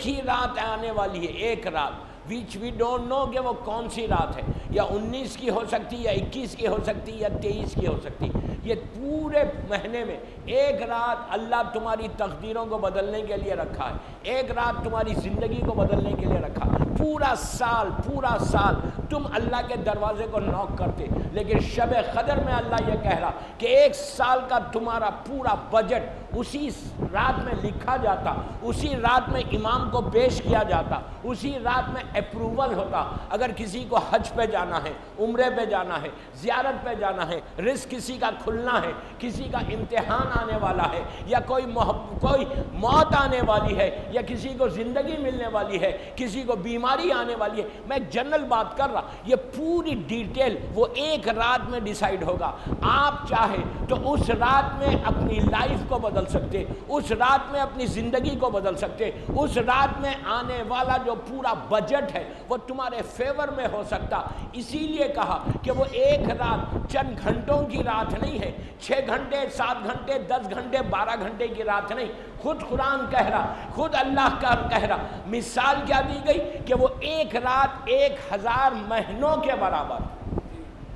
ایک ہی رات آنے والی ہے، ایک رات ویچ وی ڈونٹ نو کہ وہ کون سی رات ہے، یا 19 کی ہو سکتی، یا 21 کی ہو سکتی، یا 23 کی ہو سکتی۔ یہ پورے مہینے میں ایک رات اللہ تمہاری تقدیروں کو بدلنے کے لیے رکھا ہے، ایک رات تمہاری زندگی کو بدلنے کے لیے رکھا ہے۔ پورا سال تم اللہ کے دروازے کو نوک کرتے، لیکن شب قدر میں اللہ یہ کہہ رہا کہ ایک سال کا تمہارا پورا بجٹ اسی رات میں لکھا جاتا، اسی رات میں امام کو پیش کیا جاتا، اسی رات میں اپروول ہوتا۔ اگر کسی کو حج پہ جانا ہے، عمرے پہ جانا ہے، زیارت پہ جانا ہے، رزق کسی کا کھلنا ہے، کسی کا امتحان آنے والا ہے، یا کوئی موت آنے والی ہے، یا کسی کو زندگی ملنے والی ہے، کسی کو بیماری آنے والی ہے، میں جنرل بات کر رہا، یہ پوری ڈیٹیل وہ ایک رات میں ڈیسائیڈ ہوگا۔ آپ چاہے تو اس رات میں اپنی لائف کو بدل سکتے، اس رات میں اپنی زندگی کو بدل سکتے، اس رات میں آنے والا جو پورا بجٹ ہے وہ تمہارے فیور میں ہو سکتا۔ اسی لیے کہا کہ وہ ایک رات چند گھنٹوں کی رات نہیں ہے، 6 گھنٹے، 7 گھنٹے، 10 گھنٹے، 12 گھنٹے کی رات نہیں۔ خود قرآن کہہ رہا، خود اللہ کا کہہ رہا، مثال کیا دی گئی کہ وہ ایک رات 1000 مہینوں کے برابر،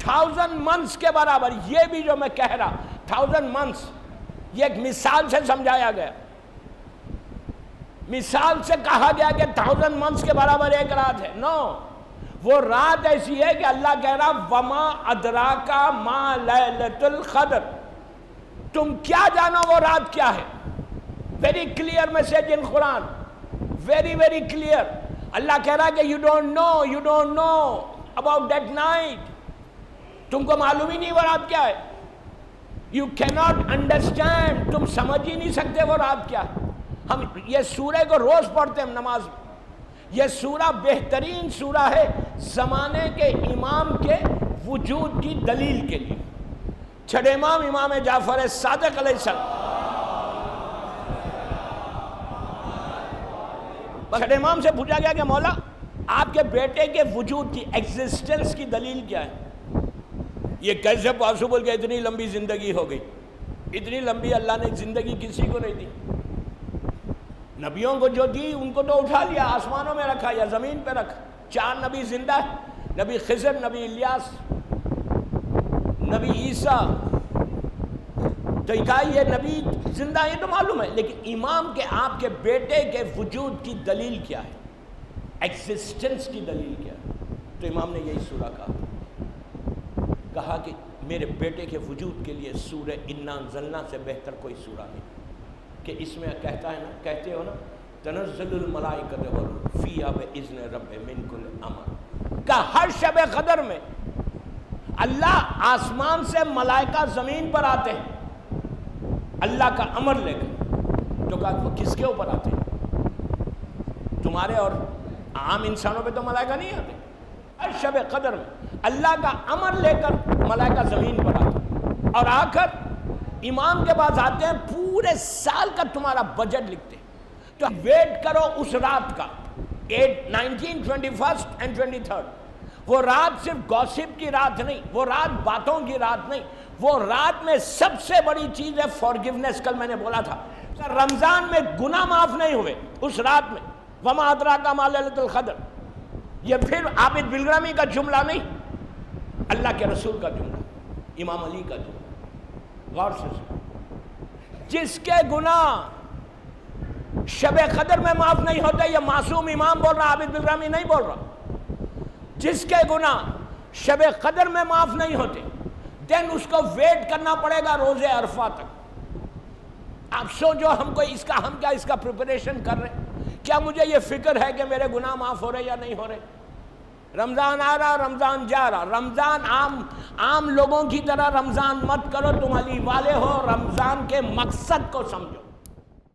1000 months کے برابر۔ یہ بھی جو میں کہہ رہا 1000 months، یہ ایک مثال سے سمجھایا گیا، مثال سے کہا گیا کہ 1000 months کے برابر ایک رات ہے۔ نو، وہ رات ایسی ہے کہ اللہ کہہ رہا وما ادراکا ما لیلۃ القدر، تم کیا جانو وہ رات کیا ہے۔ ویری کلیئر میسج ان قرآن، ویری کلیئر۔ اللہ کہہ رہا کہ you don't know about that night, تم کو معلوم ہی نہیں وہ رات کیا ہے، یو کیناٹ انڈرسٹینڈ، تم سمجھ ہی نہیں سکتے وہ رات کیا ہے۔ ہم یہ سورہ کو روز پڑھتے ہیں نماز میں، یہ سورہ بہترین سورہ ہے زمانے کے امام کے وجود کی دلیل کے لیے۔ چھٹے امام جعفر صادق علیہ السلام، چھٹے امام سے پوچھا گیا کہ مولا آپ کے بیٹے کے وجود کی ایگزسٹنس کی دلیل کیا ہے؟ یہ کیسے پاسبل کہ اتنی لمبی زندگی ہو گئی؟ اتنی لمبی اللہ نے زندگی کسی کو نہیں دی، نبیوں کو جو دی ان کو تو اٹھا لیا، آسمانوں میں رکھا یا زمین پہ رکھا۔ 4 نبی زندہ ہے، نبی خضر، نبی الیاس، نبی عیسیٰ، تو یہ نبی زندہ ہے تو معلوم ہے، لیکن امام کے آپ کے بیٹے کے وجود کی دلیل کیا ہے، ایگزسٹنس کی دلیل کیا ہے؟ تو امام نے یہی سورہ کہا کہ میرے بیٹے کے وجود کے لیے سورہ انا انزلنا سے بہتر کوئی سورہ نہیں، کہ اس میں کہتے ہو نا تنزل الملائکۃ والروح فیہا باذن ربہم من کل امر، کہ ہر شب قدر میں اللہ آسمان سے ملائکہ زمین پر آتے ہیں اللہ کا امر لے کر۔ تو کہا وہ کس کے اوپر آتے ہیں؟ تمہارے اور عام انسانوں پہ تو ملائکہ نہیں آتے، ہر شب قدر میں اللہ کا امر لے کر ملائکہ زمین پر آتے ہیں، اور آ کر امام کے پاس آتے ہیں، پورے سال کا تمہارا بجٹ لکھتے ہیں۔ تو ویٹ کرو اس رات کا، 19, 21 and 23۔ وہ رات صرف گوسپ کی رات نہیں، وہ رات باتوں کی رات نہیں، وہ رات میں سب سے بڑی چیز ہے فارگیونیس۔ کل میں نے بولا تھا رمضان میں گناہ معاف نہیں ہوئے اس رات میں، وما ادراک ما لیلۃ القدر، یہ پھر عابد بلگرامی کا جملہ نہیں، اللہ کے رسول کا جملہ، امام علی کا جملہ۔ غور سے سنو، جس کے گناہ شب قدر میں معاف نہیں ہوتے، یہ معصوم امام بول رہا، عابد بلگرامی نہیں بول رہا، جس کے گناہ شب قدر میں معاف نہیں ہوتے دین اس کو ویٹ کرنا پڑے گا روزے عرفہ تک۔ آپ سوچو ہم کیا اس کا پریپریشن کر رہے ہیں؟ کیا مجھے یہ فکر ہے کہ میرے گناہ معاف ہو رہے یا نہیں ہو رہے؟ رمضان آ رہا، رمضان جا رہا، رمضان عام لوگوں کی طرح رمضان مت کرو، تم علی والے ہو، رمضان کے مقصد کو سمجھو۔